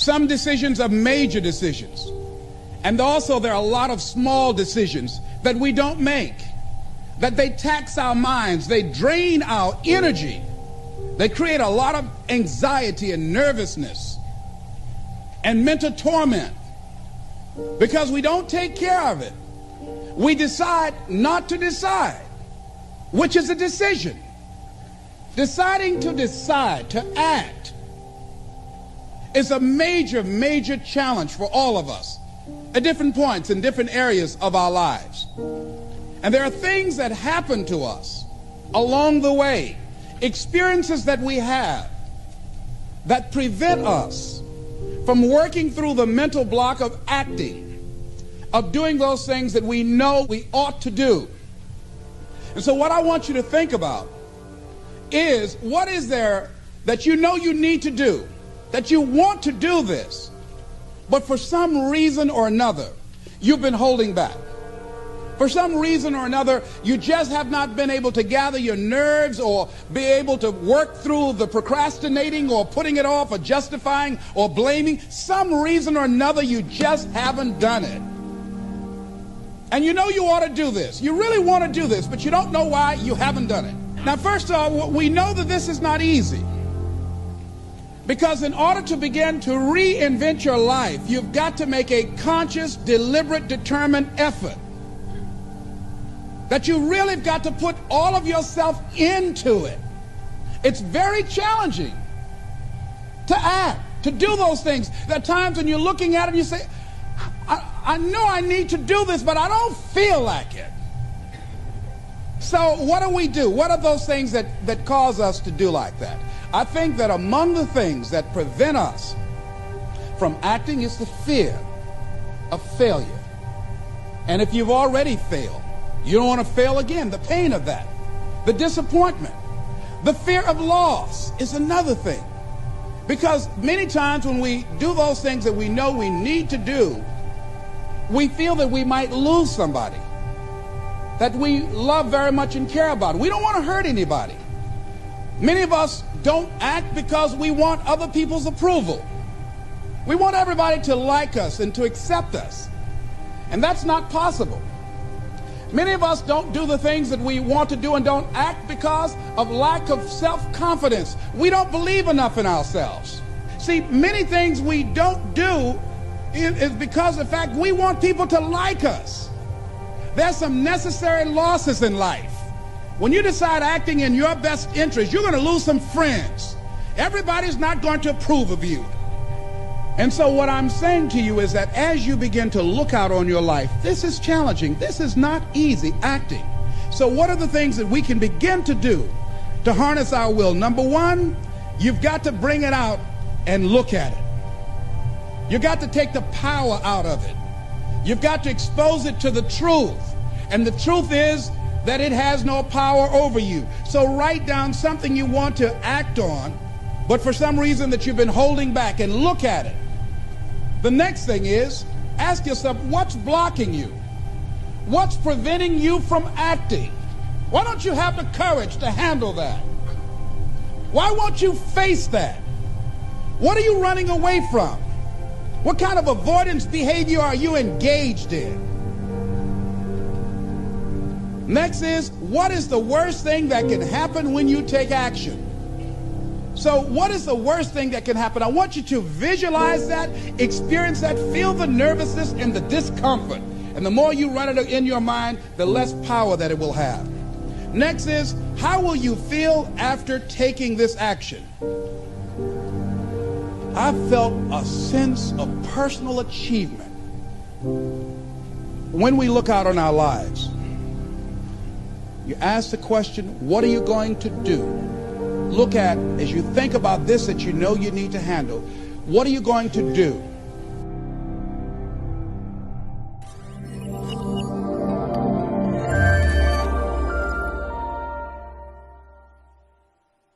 Some decisions are major decisions. And also there are a lot of small decisions that we don't make, that they tax our minds, they drain our energy, they create a lot of anxiety and nervousness and mental torment because we don't take care of it. We decide not to decide, which is a decision. Deciding to decide, to act, is a major, major challenge for all of us at different points in different areas of our lives. And there are things that happen to us along the way, experiences that we have that prevent us from working through the mental block of acting, of doing those things that we know we ought to do. And so what I want you to think about is, what is there that you know you need to do, that you want to do this, but for some reason or another, you've been holding back. For some reason or another, you just have not been able to gather your nerves or be able to work through the procrastinating or putting it off or justifying or blaming. Some reason or another, you just haven't done it. And you know you ought to do this. You really want to do this, but you don't know why you haven't done it. Now, first of all, we know that this is not easy. Because in order to begin to reinvent your life, you've got to make a conscious, deliberate, determined effort. That you really have got to put all of yourself into it. It's very challenging to act, to do those things. There are times when you're looking at it and you say, I know I need to do this, but I don't feel like it. So what do we do? What are those things that cause us to do like that? I think that among the things that prevent us from acting is the fear of failure. And if you've already failed, you don't want to fail again. The pain of that, the disappointment, the fear of loss is another thing. Because many times when we do those things that we know we need to do, we feel that we might lose somebody that we love very much and care about. We don't want to hurt anybody. Many of us don't act because we want other people's approval. We want everybody to like us and to accept us. And that's not possible. Many of us don't do the things that we want to do and don't act because of lack of self-confidence. We don't believe enough in ourselves. See, many things we don't do is because of the fact we want people to like us. There's some necessary losses in life. When you decide acting in your best interest, you're going to lose some friends. Everybody's not going to approve of you. And so what I'm saying to you is that as you begin to look out on your life, this is challenging. This is not easy, acting. So what are the things that we can begin to do to harness our will? Number one, you've got to bring it out and look at it. You've got to take the power out of it. You've got to expose it to the truth. And the truth is that it has no power over you. So write down something you want to act on, but for some reason that you've been holding back, and look at it. The next thing is, ask yourself, what's blocking you? What's preventing you from acting? Why don't you have the courage to handle that? Why won't you face that? What are you running away from? What kind of avoidance behavior are you engaged in? Next is, what is the worst thing that can happen when you take action? So what is the worst thing that can happen? I want you to visualize that, experience that, feel the nervousness and the discomfort. And the more you run it in your mind, the less power that it will have. Next is, how will you feel after taking this action? I felt a sense of personal achievement. When we look out on our lives, you ask the question, what are you going to do? Look at, as you think about this that you know you need to handle, what are you going to do?